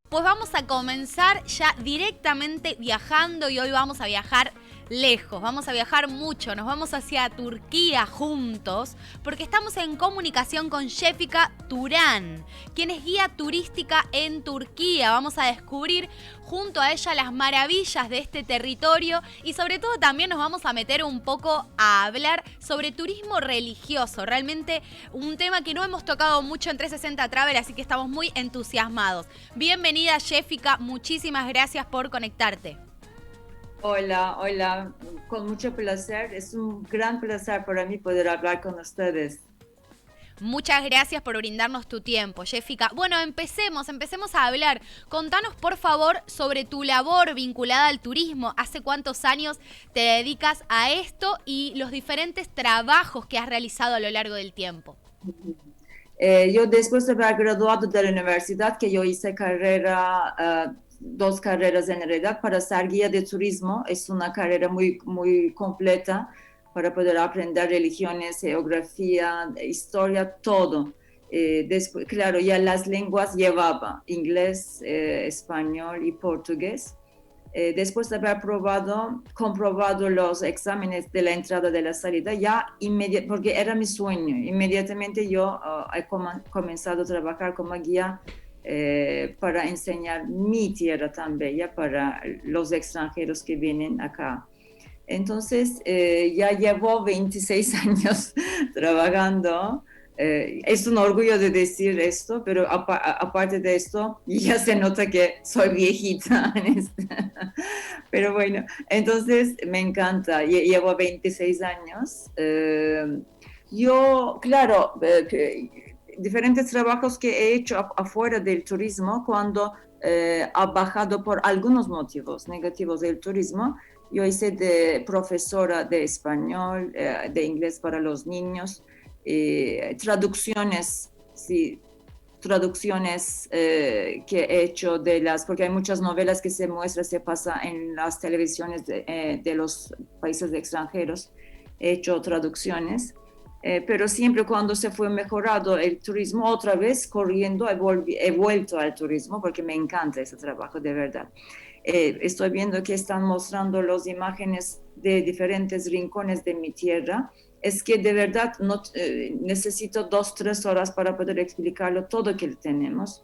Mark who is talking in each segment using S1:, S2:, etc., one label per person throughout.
S1: Pues vamos a comenzar ya directamente viajando y hoy vamos a viajar lejos, vamos a viajar mucho, nos vamos hacia Turquía juntos porque estamos en comunicación con Şefika Turan, quien es guía turística en Turquía. Vamos a descubrir junto a ella las maravillas de este territorio y sobre todo también nos vamos a meter un poco a hablar sobre turismo religioso, realmente un tema que no hemos tocado mucho en 360 Travel, así que estamos muy entusiasmados. Bienvenida Şefika, muchísimas gracias por conectarte.
S2: Hola, hola, con mucho placer. Es un gran placer para mí poder hablar con ustedes.
S1: Muchas gracias por brindarnos tu tiempo, Şefika. Bueno, empecemos a hablar. Contanos, por favor, sobre tu labor vinculada al turismo. ¿Hace cuántos años te dedicas a esto y los diferentes trabajos que has realizado a lo largo del tiempo?
S2: Yo después de haber graduado de la universidad, que yo hice dos carreras en realidad para ser guía de turismo, es una carrera muy completa para poder aprender religiones, geografía, historia, todo. Después, claro, ya las lenguas llevaba inglés, español y portugués. Después de haber comprobado los exámenes de la entrada y de la salida, porque era mi sueño, inmediatamente yo he comenzado a trabajar como guía para enseñar mi tierra tan bella para los extranjeros que vienen acá. Entonces, ya llevo 26 años trabajando. Es un orgullo de decir esto, pero aparte de esto, ya se nota que soy viejita en esto. Pero bueno, entonces me encanta. Llevo 26 años. Claro, diferentes trabajos que he hecho afuera del turismo, cuando ha bajado por algunos motivos negativos del turismo. Yo hice de profesora de español, de inglés para los niños, traducciones, sí, traducciones que he hecho porque hay muchas novelas que se pasa en las televisiones de los países extranjeros. He hecho traducciones, pero siempre cuando se fue mejorado el turismo, otra vez corriendo he vuelto al turismo porque me encanta ese trabajo de verdad. Estoy viendo que están mostrando las imágenes de diferentes rincones de mi tierra. Es que de verdad necesito 2, 3 horas para poder explicarlo todo que tenemos.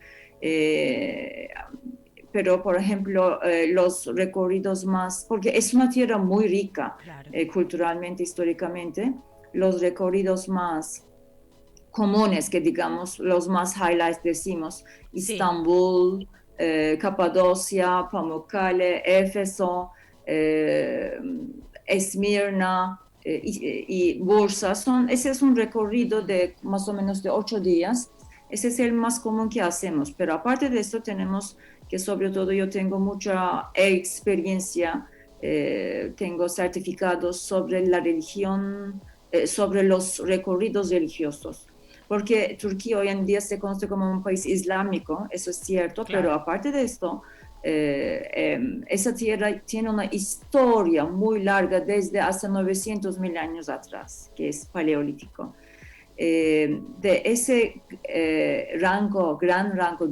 S2: Pero, por ejemplo, los recorridos más, porque es una tierra muy rica,
S1: Claro.
S2: Culturalmente, históricamente, los recorridos más comunes, que digamos, los más highlights decimos,
S1: Sí.
S2: Istanbul, Capadocia, Pamukkale, Éfeso, Esmirna y Bursa. Ese es un recorrido de más o menos de 8 días. Ese es el más común que hacemos, pero aparte de esto tenemos que, sobre todo, yo tengo mucha experiencia, tengo certificados sobre la religión, sobre los recorridos religiosos, porque Turquía hoy en día se conoce como un país islámico, eso es cierto,
S1: Claro.
S2: pero aparte de esto, esa tierra tiene una historia muy larga desde hace 900.000 años atrás, que es paleolítico. De ese gran rango,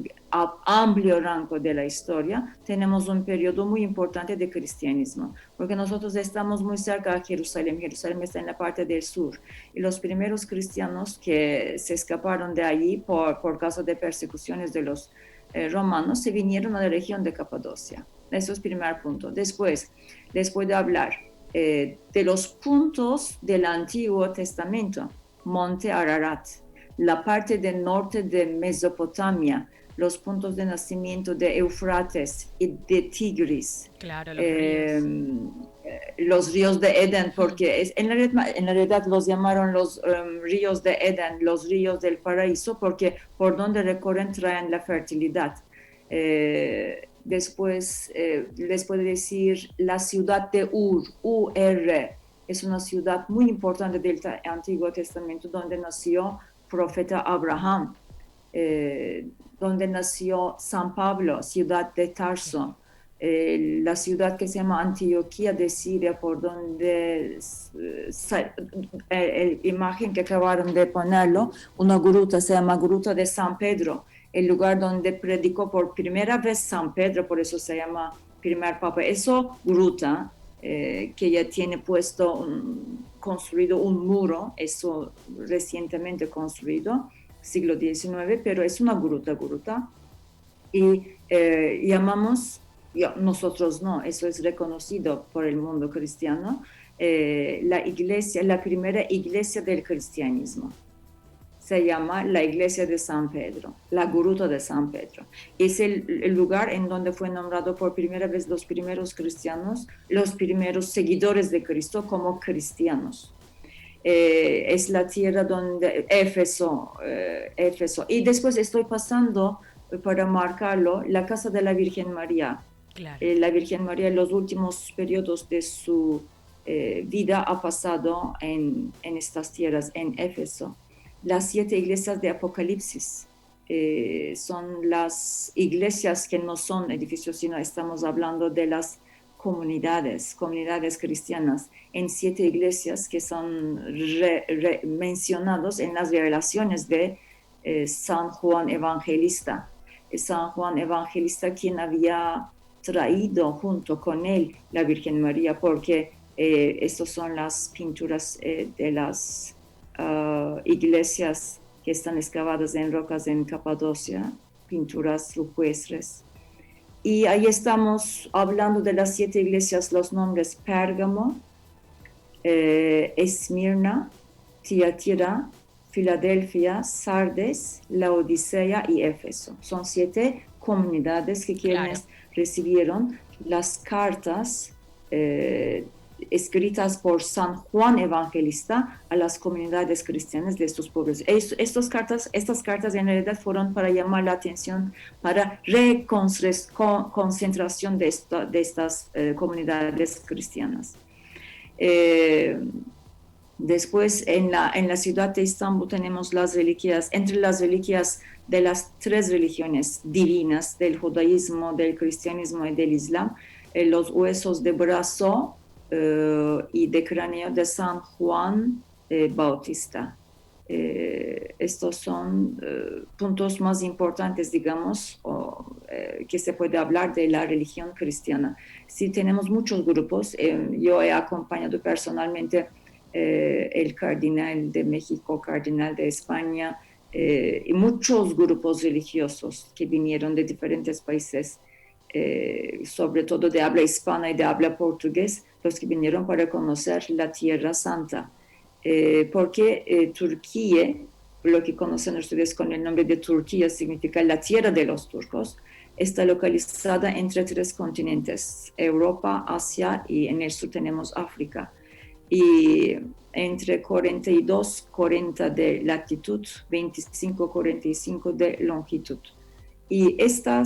S2: amplio rango de la historia, tenemos un periodo muy importante de cristianismo, porque nosotros estamos muy cerca de Jerusalén. Jerusalén está en la parte del sur, y los primeros cristianos que se escaparon de allí por causa de persecuciones de los romanos se vinieron a la región de Capadocia. Eso es el primer punto. Después les puedo hablar de los puntos del Antiguo Testamento. Monte Ararat, la parte del norte de Mesopotamia, los puntos de nacimiento de Eufrates y de Tigris.
S1: Claro, los ríos.
S2: Los ríos de Edén, porque en realidad los llamaron los ríos de Edén, los ríos del paraíso, porque por donde recorren traen la fertilidad. Después les puedo decir la ciudad de Ur, es una ciudad muy importante del Antiguo Testamento, donde nació profeta Abraham, donde nació San Pablo, ciudad de Tarso, la ciudad que se llama Antioquía de Siria, por donde imagen que acabaron de ponerlo, una gruta, se llama Gruta de San Pedro, el lugar donde predicó por primera vez San Pedro, por eso se llama primer papa. Eso, gruta, que ya tiene construido un muro, eso recientemente construido, siglo XIX, pero es una gruta. Y llamamos, nosotros no, eso es reconocido por el mundo cristiano, la primera iglesia del cristianismo. Se llama la iglesia de San Pedro, la Gruta de San Pedro. Es el lugar en donde fue nombrado por primera vez los primeros cristianos, los primeros seguidores de Cristo como cristianos. Es la tierra donde Éfeso. Y después estoy pasando, para marcarlo, la casa de la Virgen María. Claro. La Virgen María en los últimos periodos de su vida ha pasado en estas tierras, en Éfeso. Las 7 iglesias de Apocalipsis son las iglesias que no son edificios, sino estamos hablando de las comunidades cristianas, en 7 iglesias que son mencionados en las revelaciones de San Juan Evangelista. San Juan Evangelista, quien había traído junto con él la Virgen María, porque estas son las pinturas de las iglesias que están excavadas en rocas en Capadocia, pinturas rupestres. Y ahí estamos hablando de las 7 iglesias, los nombres: Pérgamo, Esmirna, Tiatira, Filadelfia, Sardes, Laodicea y Éfeso. Son 7 comunidades que quienes recibieron las cartas escritas por San Juan Evangelista a las comunidades cristianas de estos pueblos. Estas cartas en realidad fueron para llamar la atención, para reconcentración de estas comunidades cristianas. Después, en la ciudad de Estambul tenemos las reliquias, entre las reliquias de las 3 religiones divinas, del judaísmo, del cristianismo y del islam, los huesos de brazo y de cráneo de San Juan Bautista. Estos son puntos más importantes, digamos, que se puede hablar de la religión cristiana. Sí, tenemos muchos grupos. Yo he acompañado personalmente el cardenal de México, cardenal de España, y muchos grupos religiosos que vinieron de diferentes países, sobre todo de habla hispana y de habla portugués, los que vinieron para conocer la Tierra Santa. Porque Turquía, lo que conocen ustedes con el nombre de Turquía, significa la tierra de los turcos, está localizada entre 3 continentes: Europa, Asia, y en el sur tenemos África. Y entre 42-40 de latitud, 25-45 de longitud. Y esta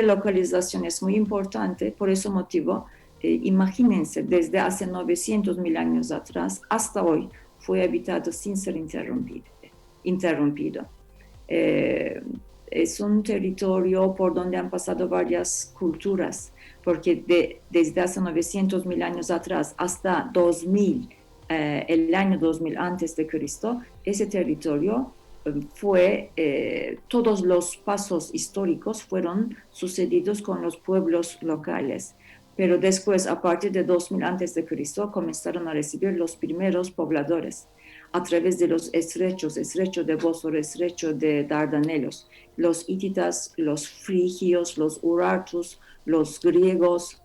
S2: localización es muy importante, por ese motivo, imagínense, desde hace 900.000 años atrás hasta hoy fue habitado sin ser interrumpido. Es un territorio por donde han pasado varias culturas, porque desde hace 900.000 años atrás hasta 2000, el año 2000 antes de Cristo, ese territorio todos los pasos históricos fueron sucedidos con los pueblos locales. Pero después, a partir de 2000 antes de Cristo, comenzaron a recibir los primeros pobladores a través de los estrechos, estrecho de Bósforo, estrecho de Dardanelos, los hititas, los frigios, los urartus, los griegos,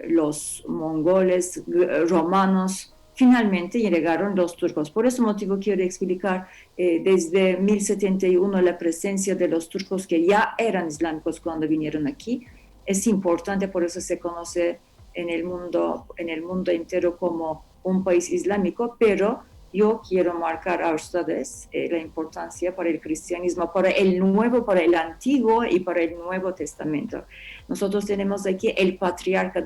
S2: los mongoles, romanos. Finalmente llegaron los turcos. Por ese motivo quiero explicar desde 1071 la presencia de los turcos, que ya eran islámicos cuando vinieron aquí. Es importante, por eso se conoce en el mundo entero como un país islámico, pero yo quiero marcar a ustedes la importancia para el cristianismo, para el Antiguo y para el Nuevo Testamento. Nosotros tenemos aquí el patriarca.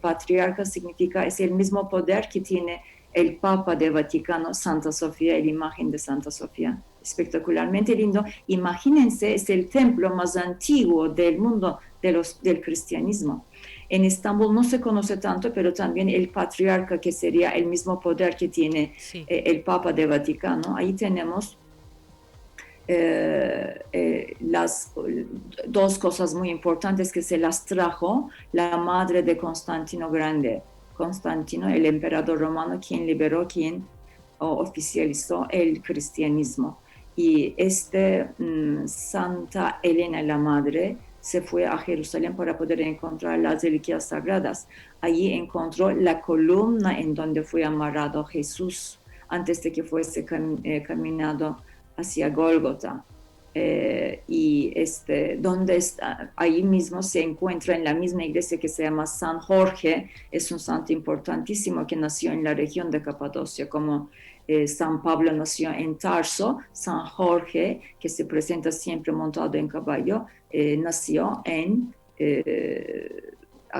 S2: Patriarca significa, es el mismo poder que tiene el Papa de Vaticano, Santa Sofía, la imagen de Santa Sofía. Espectacularmente lindo. Imagínense, es el templo más antiguo del mundo del cristianismo. En Estambul no se conoce tanto, pero también el patriarca, que sería el mismo poder que tiene el Papa de Vaticano. Ahí tenemos las dos cosas muy importantes que se las trajo la madre de Constantino Grande. Constantino, el emperador romano, quien liberó, quien oficializó el cristianismo. Y Santa Elena la Madre se fue a Jerusalén para poder encontrar las reliquias sagradas. Allí encontró la columna en donde fue amarrado Jesús antes de que fuese caminado hacia Gólgota. Y donde está, ahí mismo se encuentra en la misma iglesia que se llama San Jorge, es un santo importantísimo que nació en la región de Capadocia, como San Pablo nació en Tarso. San Jorge, que se presenta siempre montado en caballo, nació en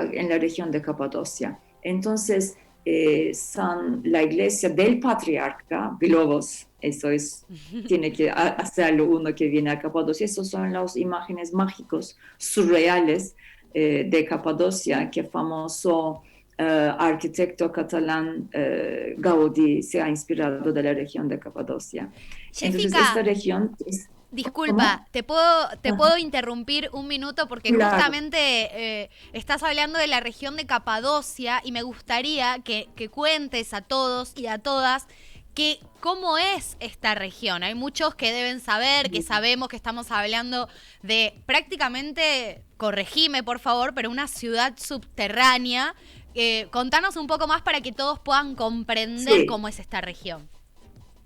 S2: la región de Capadocia. Entonces, la iglesia del patriarca, Globos, eso es, tiene que hacerlo uno que viene a Capadocia. Esas son las imágenes mágicos, surreales de Capadocia, que famoso arquitecto catalán Gaudí se ha inspirado de la región de Capadocia.
S1: Jessica,
S2: entonces, esta región es...
S1: Disculpa, ¿te puedo interrumpir un minuto? Porque justamente estás hablando de la región de Capadocia y me gustaría que cuentes a todos y a todas cómo es esta región. Hay muchos que deben saber, que sabemos que estamos hablando de prácticamente, corregime por favor, pero una ciudad subterránea. Contanos un poco más para que todos puedan comprender cómo es esta región.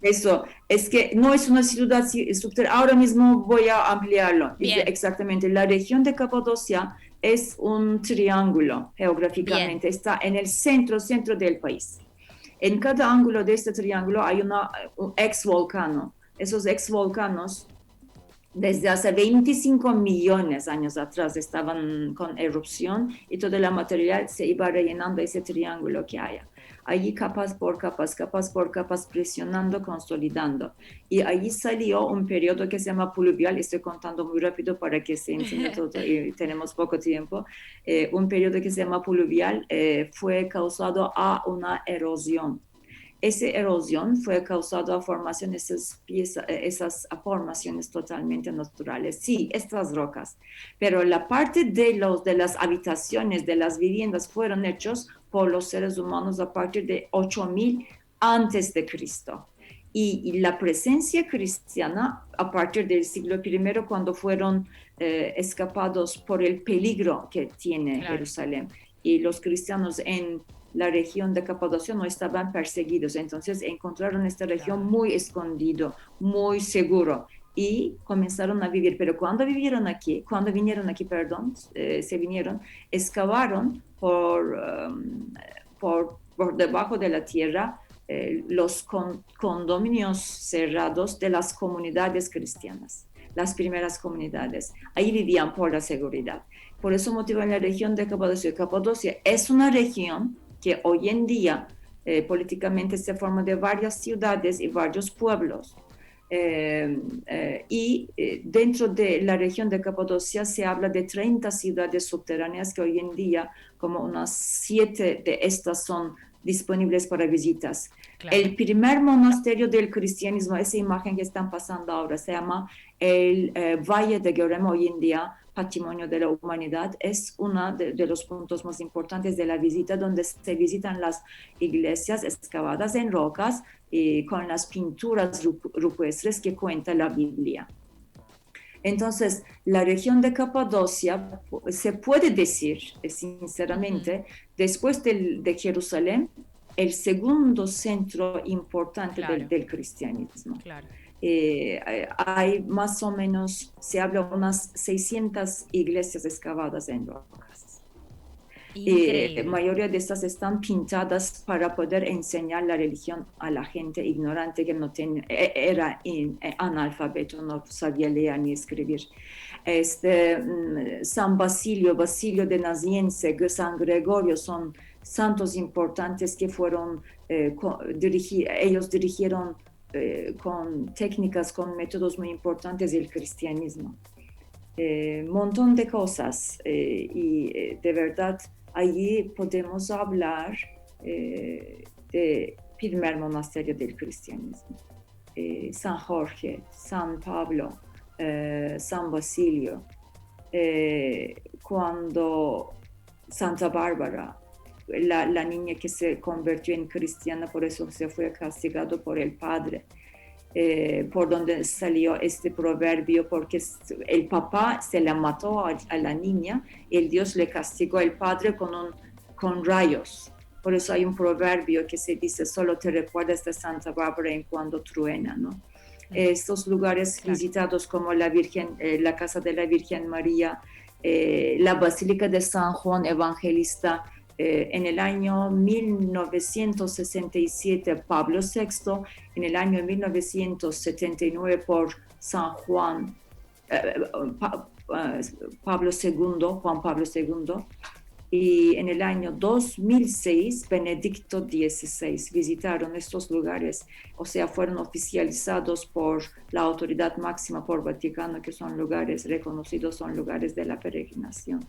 S2: Eso, es que no es una ciudad subterránea. Ahora mismo voy a ampliarlo. Exactamente, la región de Capadocia es un triángulo geográficamente. Bien. Está en el centro del país. En cada ángulo de este triángulo hay un exvolcano. Esos exvolcanos desde hace 25 millones de años atrás estaban con erupción y todo el material se iba rellenando ese triángulo que haya. Allí capas por capas, presionando, consolidando. Y allí salió un periodo que se llama pluvial. Estoy contando muy rápido para que se entienda todo y tenemos poco tiempo. Un periodo que se llama pluvial fue causado a una erosión. Esa erosión fue causada a formaciones, esas formaciones totalmente naturales. Sí, estas rocas, pero la parte de las habitaciones, de las viviendas, fueron hechos por los seres humanos a partir de 8000 antes de Cristo. Y la presencia cristiana a partir del siglo I, cuando fueron escapados por el peligro que tiene Jerusalén. Y los cristianos en la región de Capadocia no estaban perseguidos, entonces encontraron esta región muy escondido, muy seguro y comenzaron a vivir. Pero cuando vinieron aquí, excavaron por debajo de la tierra los condominios cerrados de las comunidades cristianas, las primeras comunidades. Ahí vivían por la seguridad. Por eso motivo en la región de Capadocia. Capadocia es una región que hoy en día políticamente se forma de varias ciudades y varios pueblos. Dentro de la región de Capadocia se habla de 30 ciudades subterráneas que hoy en día, como unas 7 de estas son disponibles para visitas. Claro. El primer monasterio del cristianismo, esa imagen que están pasando ahora, se llama el Valle de Göreme, hoy en día Patrimonio de la Humanidad. Es uno de los puntos más importantes de la visita, donde se visitan las iglesias excavadas en rocas y con las pinturas rupestres que cuenta la Biblia. Entonces, la región de Capadocia se puede decir, sinceramente, después de Jerusalén, el segundo centro importante del cristianismo. Claro. Hay más o menos, se habla de unas 600 iglesias excavadas en rocas. La mayoría de estas están pintadas para poder enseñar la religión a la gente ignorante que no era analfabeto, no sabía leer ni escribir. San Basilio de Naziense, San Gregorio son santos importantes que fueron, ellos dirigieron con técnicas, con métodos muy importantes del cristianismo. Montón de cosas y de verdad allí podemos hablar de primer monasterio del cristianismo. San Jorge, San Pablo, San Basilio, cuando Santa Bárbara, la niña que se convirtió en cristiana, por eso se fue castigado por el padre, por donde salió este proverbio, porque el papá se la mató a la niña y el Dios le castigó al padre con rayos. Por eso hay un proverbio que se dice, solo te recuerdas de Santa Bárbara en cuando truena, ¿no? Estos lugares visitados como la Virgen, la Casa de la Virgen María, la Basílica de San Juan Evangelista, en el año 1967 Pablo VI, en el año 1979 por San Juan, Pablo II, Juan Pablo II, y en el año 2006 Benedicto XVI visitaron estos lugares, o sea, fueron oficializados por la autoridad máxima, por Vaticano, que son lugares reconocidos, son lugares de la peregrinación.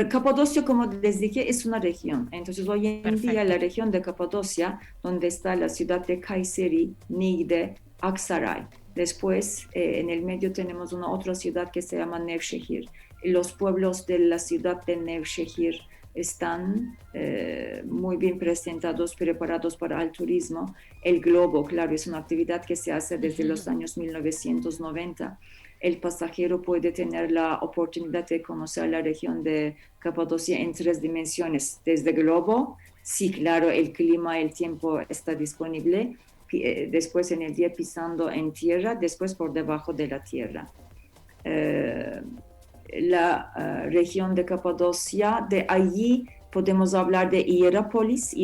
S2: Capadocia, como les dije, es una región. Entonces, hoy en día la región de Capadocia, donde está la ciudad de Kayseri, Niğde, Aksaray. Después, en el medio tenemos una otra ciudad que se llama Nevşehir. Los pueblos de la ciudad de Nevşehir están muy bien presentados, preparados para el turismo. El globo, claro, es una actividad que se hace desde los años 1990. El pasajero puede tener la oportunidad de conocer la región de Capadocia en 3 dimensiones. Desde globo, sí, claro, el clima, el tiempo está disponible. Después en el día pisando en tierra, después por debajo de la tierra. La región de Capadocia, de allí podemos hablar de Hierápolis,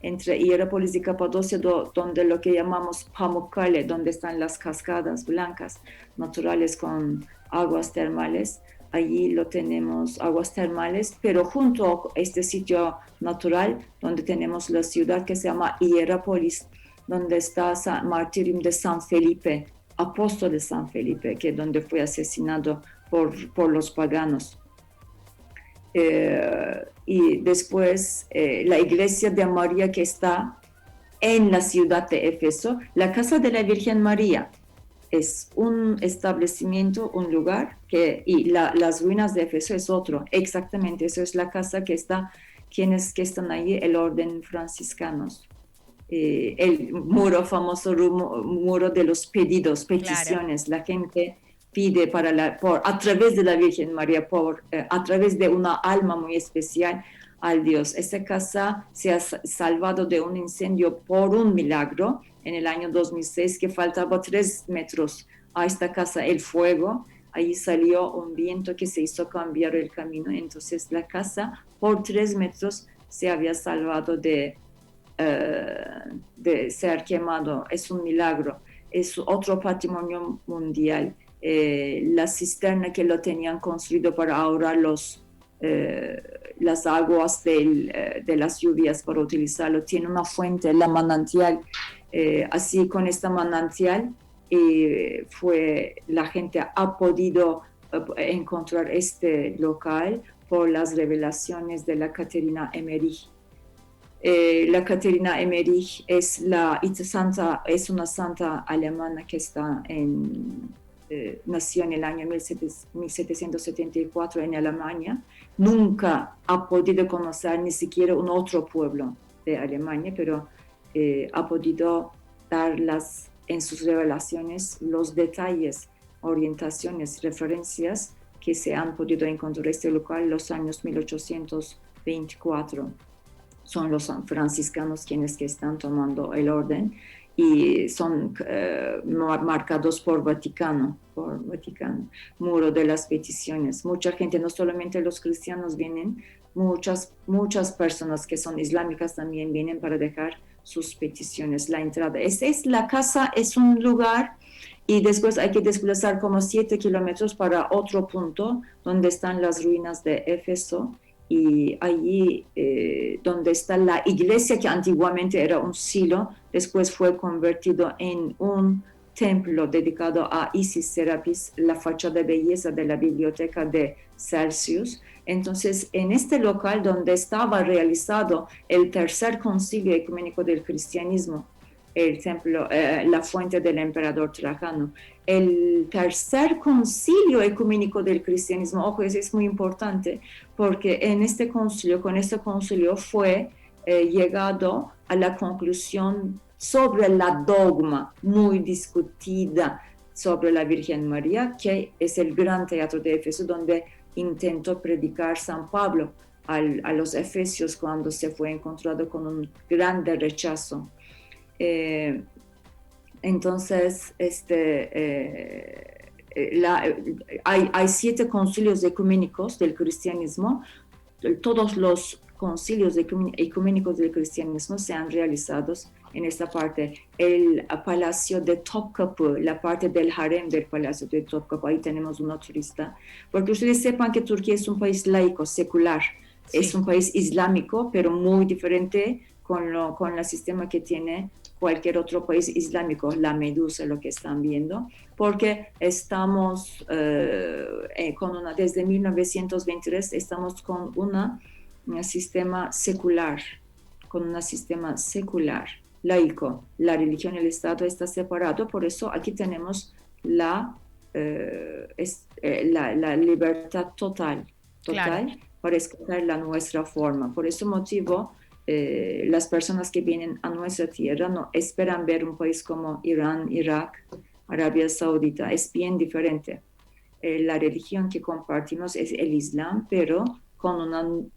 S2: entre Hierápolis y Capadocia, donde lo que llamamos Pamukkale, donde están las cascadas blancas naturales con aguas termales. Allí lo tenemos, aguas termales, pero junto a este sitio natural, donde tenemos la ciudad que se llama Hierápolis, donde está Martirio de San Felipe, apóstol de San Felipe, que donde fue asesinado por los paganos. Y después la iglesia de María que está en la ciudad de Éfeso. La Casa de la Virgen María es un establecimiento, un lugar, y las ruinas de Éfeso es otro. Exactamente, eso es la casa que está, quienes que están allí, el orden franciscanos. El famoso muro de los pedidos, peticiones, claro. La gente pide a través de la Virgen María, a través de una alma muy especial al Dios. Esta casa se ha salvado de un incendio por un milagro en el año 2006, que faltaba 3 metros a esta casa el fuego. Ahí salió un viento que se hizo cambiar el camino. Entonces la casa por 3 metros se había salvado de ser quemado. Es un milagro, es otro patrimonio mundial. La cisterna que lo tenían construido para ahorrar las aguas de las lluvias, para utilizarlo, tiene una fuente, la manantial. Así con esta manantial la gente ha podido encontrar este local por las revelaciones de la Caterina Emmerich. La Caterina Emmerich es una santa alemana que nació en el año 1774 en Alemania. Nunca ha podido conocer ni siquiera un otro pueblo de Alemania, pero ha podido dar en sus revelaciones los detalles, orientaciones, referencias que se han podido encontrar este local en los años 1824. Son los franciscanos quienes que están tomando el orden y son marcados por Vaticano, muro de las peticiones. Mucha gente, no solamente los cristianos vienen, muchas personas que son islámicas también vienen para dejar sus peticiones, la entrada. Es la casa, es un lugar y después hay que desplazar como 7 kilómetros para otro punto donde están las ruinas de Éfeso y allí donde está la iglesia que antiguamente era un silo, después fue convertido en un templo dedicado a Isis Serapis, la fachada de belleza de la biblioteca de Celsius. Entonces, en este local donde estaba realizado el tercer concilio ecuménico del cristianismo, el templo, la fuente del emperador Trajano, el tercer concilio ecuménico del cristianismo, ojo, es muy importante, porque en este concilio, con este concilio fue llegado a la conclusión sobre la dogma muy discutida sobre la Virgen María, que es el gran teatro de Éfeso, donde intentó predicar San Pablo a los efesios cuando se fue encontrado con un grande rechazo. Entonces, hay 7 concilios ecuménicos del cristianismo. Todos los concilios ecuménicos del cristianismo se han realizado en esta parte. El palacio de Topkapı, la parte del harem del palacio de Topkapı, ahí tenemos una turista, porque ustedes sepan que Turquía es un país laico, secular, sí. Es un país islámico, pero muy diferente con el sistema que tiene cualquier otro país islámico, la Medusa, lo que están viendo, porque estamos desde 1923 estamos con un sistema secular, laico. La religión y el Estado está separado, por eso aquí tenemos la libertad total claro. Para escoger nuestra forma. Por ese motivo, las personas que vienen a nuestra tierra no esperan ver un país como Irán, Irak, Arabia Saudita. Es bien diferente. La religión que compartimos es el Islam, pero con un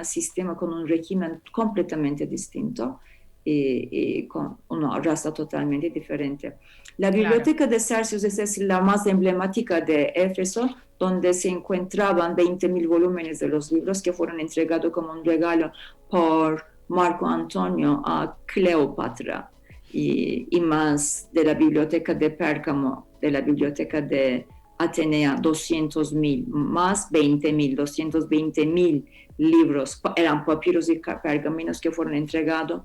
S2: sistema, con un régimen completamente distinto y con una raza totalmente diferente. La biblioteca de Celsius es la más emblemática de Éfeso, donde se encontraban 20.000 volúmenes de los libros que fueron entregados como un regalo por Marco Antonio a Cleopatra y más de la biblioteca de Pérgamo, de la biblioteca de Atenea, 200.000, más 220.000 libros, eran papiros y pergaminos que fueron entregados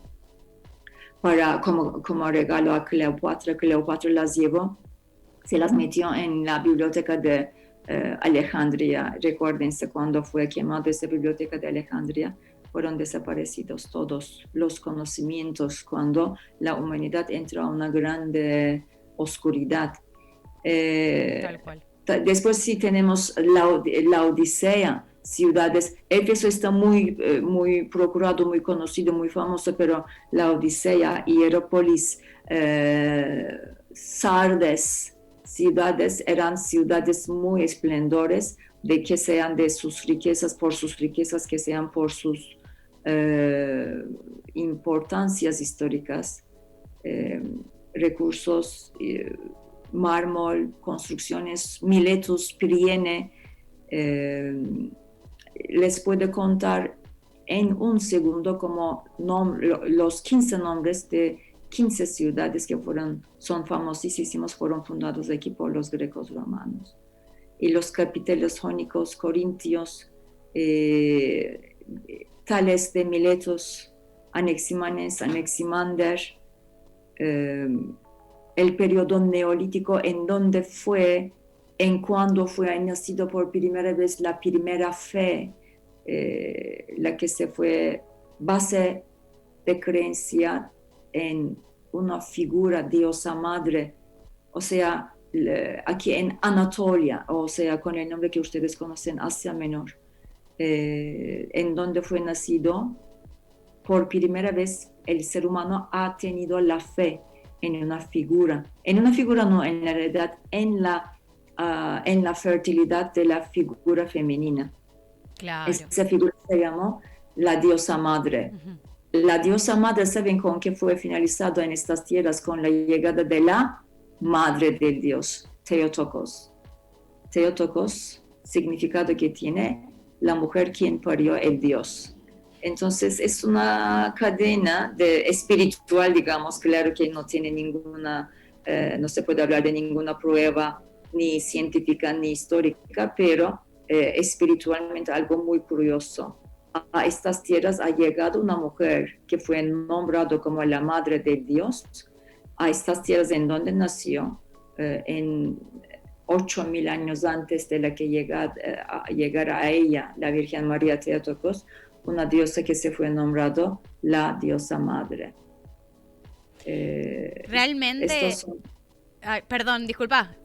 S2: como regalo a Cleopatra. Cleopatra las llevó, se las metió en la biblioteca de Alejandría. Recuérdense cuando fue quemada esa biblioteca de Alejandría, fueron desaparecidos todos los conocimientos cuando la humanidad entró a una grande oscuridad.
S1: Tal cual.
S2: Después sí tenemos la Odisea, ciudades. Éfeso está muy procurado, muy conocido, muy famoso, pero la Odisea, Hierópolis, Sardes, eran ciudades muy esplendores, de que sean de sus riquezas, que sean por sus importancias históricas, recursos, mármol, construcciones, Miletus, Priene. Les puedo contar en un segundo como los 15 nombres de 15 ciudades que son famosísimos, fueron fundados aquí por los grecos romanos. Y los capiteles jónicos, corintios, Tales de Miletos, Anaximanes, Anaximander, el periodo neolítico en cuando fue nacido por primera vez la primera fe, la que se fue base de creencia en una figura diosa madre, o sea, aquí en Anatolia, o sea, con el nombre que ustedes conocen, Asia Menor, en donde fue nacido por primera vez el ser humano ha tenido la fe en una figura no, en la realidad, en la fertilidad de la figura femenina.
S1: Claro.
S2: Esa figura se llamó la diosa madre. Uh-huh. La diosa madre, ¿saben con qué fue finalizado en estas tierras? Con la llegada de la madre del dios, Theotokos. Theotokos, significado que tiene la mujer quien parió el dios. Entonces es una cadena espiritual, digamos, claro que no tiene ninguna, no se puede hablar de ninguna prueba ni científica ni histórica, pero espiritualmente algo muy curioso. A estas tierras ha llegado una mujer que fue nombrada como la Madre de Dios, a estas tierras en donde nació, en 8.000 años antes de la que llegara a ella la Virgen María Theotokos, una diosa que se fue nombrado la diosa madre.
S1: Realmente, ay, perdón, disculpa.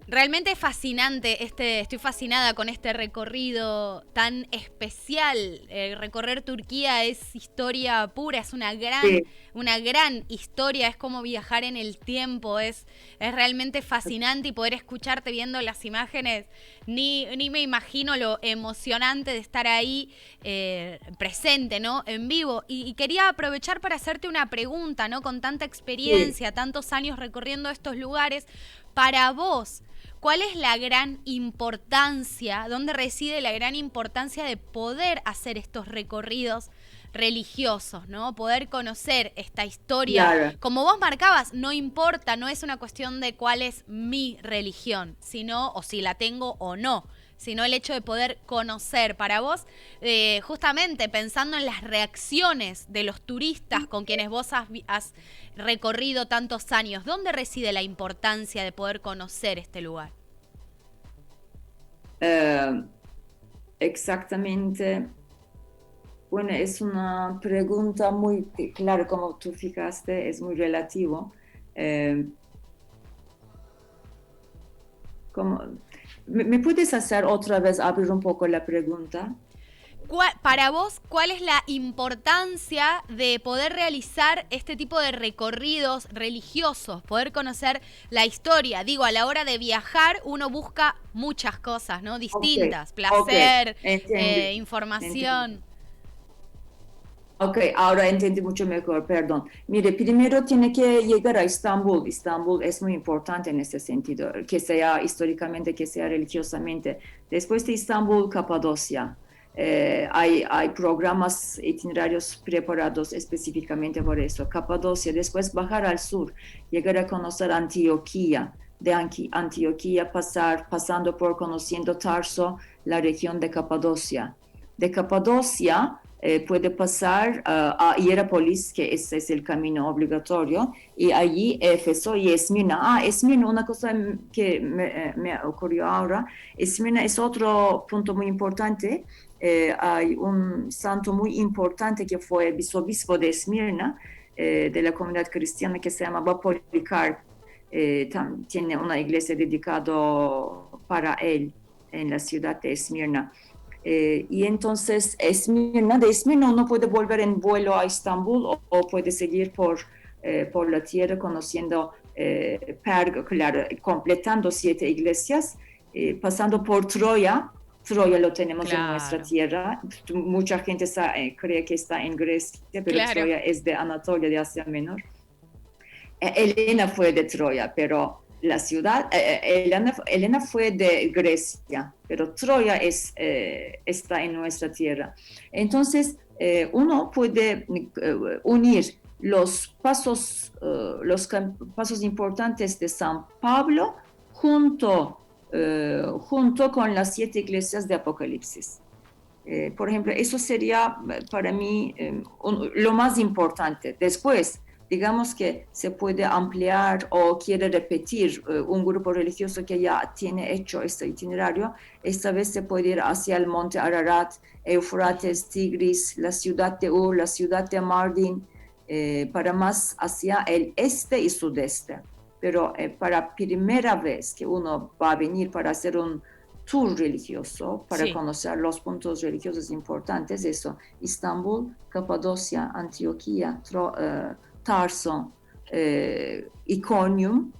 S1: Realmente es fascinante, estoy fascinada con este recorrido tan especial. Recorrer Turquía es historia pura, es
S2: Sí.
S1: una gran historia, es como viajar en el tiempo, es realmente fascinante y poder escucharte viendo las imágenes, ni me imagino lo emocionante de estar ahí presente, ¿no? En vivo. Y quería aprovechar para hacerte una pregunta, ¿no? Con tanta experiencia, tantos años recorriendo estos lugares, para vos, ¿cuál es la gran importancia, dónde reside la gran importancia de poder hacer estos recorridos religiosos, ¿no? Poder conocer esta historia.
S2: Claro.
S1: Como vos marcabas, no importa, no es una cuestión de cuál es mi religión, sino, o si la tengo o no, sino el hecho de poder conocer. Para vos, justamente pensando en las reacciones de los turistas con quienes vos has recorrido tantos años, ¿dónde reside la importancia de poder conocer este lugar?
S2: Exactamente. Bueno, es una pregunta muy, claro, como tú fijaste, es muy relativo. ¿Me puedes hacer otra vez abrir un poco la pregunta?
S1: Para vos, ¿cuál es la importancia de poder realizar este tipo de recorridos religiosos? Poder conocer la historia. Digo, a la hora de viajar uno busca muchas cosas, ¿no? Distintas. Placer, información.
S2: Ok, ahora entendí mucho mejor, perdón. Mire, primero tiene que llegar a Estambul. Estambul es muy importante en ese sentido, que sea históricamente, que sea religiosamente. Después de Estambul, Capadocia. Hay programas itinerarios preparados específicamente por eso. Capadocia, después bajar al sur, llegar a conocer Antioquía. De Antioquía pasando por conociendo Tarso, la región de Capadocia. De Capadocia puede pasar a Hierápolis, que ese es el camino obligatorio, y allí Éfeso y Esmirna. Esmirna, una cosa que me ocurrió ahora, Esmirna es otro punto muy importante. Hay un santo muy importante que fue obispo de Esmirna, de la comunidad cristiana, que se llama Policarpo. Tiene una iglesia dedicada para él en la ciudad de Esmirna. Y entonces de Esmirna uno puede volver en vuelo a Estambul o puede seguir por la tierra conociendo claro, completando 7 iglesias, pasando por Troya. Troya lo tenemos en nuestra tierra. Mucha gente cree que está en Grecia, pero Troya es de Anatolia, de Asia Menor. Helena fue de Troya, pero la ciudad, Helena fue de Grecia, pero Troya está en nuestra tierra. Entonces, uno puede unir los pasos importantes de San Pablo junto con las 7 iglesias de Apocalipsis. Por ejemplo, eso sería para mí lo más importante. Después, digamos que se puede ampliar o quiere repetir un grupo religioso que ya tiene hecho este itinerario, esta vez se puede ir hacia el monte Ararat, Eufrates, Tigris, la ciudad de Ur, la ciudad de Mardin, para más hacia el este y sudeste. Pero para primera vez que uno va a venir para hacer un tour religioso, para conocer los puntos religiosos importantes, eso, Estambul, Capadocia, Antioquía, Tarso, Iconium,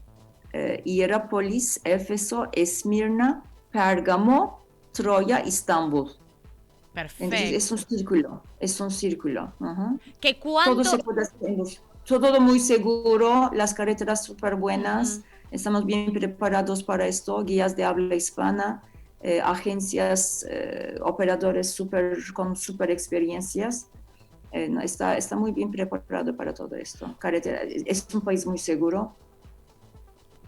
S2: Hierápolis, Éfeso, Esmirna, Pérgamo, Troya, Estambul.
S1: Perfecto.
S2: Entonces es un círculo.
S1: ¿Que cuánto?
S2: Todo se puede hacer, todo muy seguro, las carreteras súper buenas, estamos bien preparados para esto, guías de habla hispana, agencias, operadores con super experiencias. No, está muy bien preparado para todo esto. Carretera, es un país muy seguro.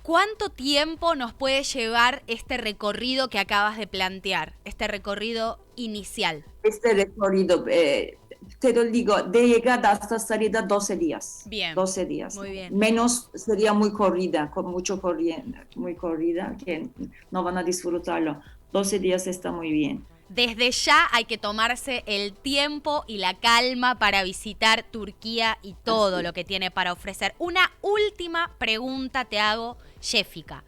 S1: ¿Cuánto tiempo nos puede llevar este recorrido que acabas de plantear, este recorrido inicial?
S2: Este recorrido, te lo digo, de llegada hasta salida 12 días.
S1: Bien,
S2: 12 días.
S1: muy bien.
S2: Menos sería muy corrida, con mucho muy corrida, que no van a disfrutarlo. 12 días está muy bien.
S1: Desde ya hay que tomarse el tiempo y la calma para visitar Turquía y todo lo que tiene para ofrecer. Una última pregunta te hago, Jessica.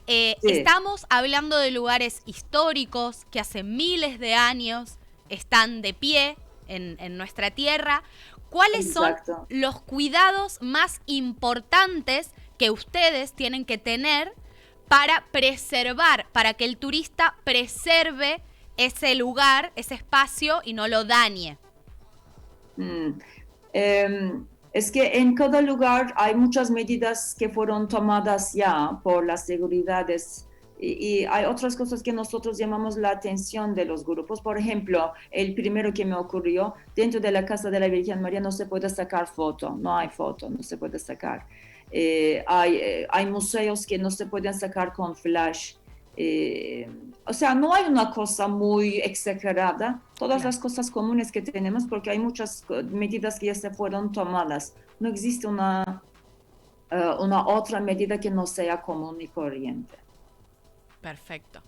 S2: Sí.
S1: Estamos hablando de lugares históricos que hace miles de años están de pie en nuestra tierra. ¿Cuáles son los cuidados más importantes que ustedes tienen que tener para preservar, para que el turista preserve ese lugar, ese espacio y no lo dañe?
S2: Es que en cada lugar hay muchas medidas que fueron tomadas ya por las seguridades y hay otras cosas que nosotros llamamos la atención de los grupos. Por ejemplo, el primero que me ocurrió, dentro de la casa de la Virgen María no se puede sacar foto, no hay foto, no se puede sacar. Hay museos que no se pueden sacar con flash. O sea, no hay una cosa muy exagerada, todas las cosas comunes que tenemos, porque hay muchas medidas que ya se fueron tomadas. No existe una otra medida que no sea común y corriente.
S1: Perfecto.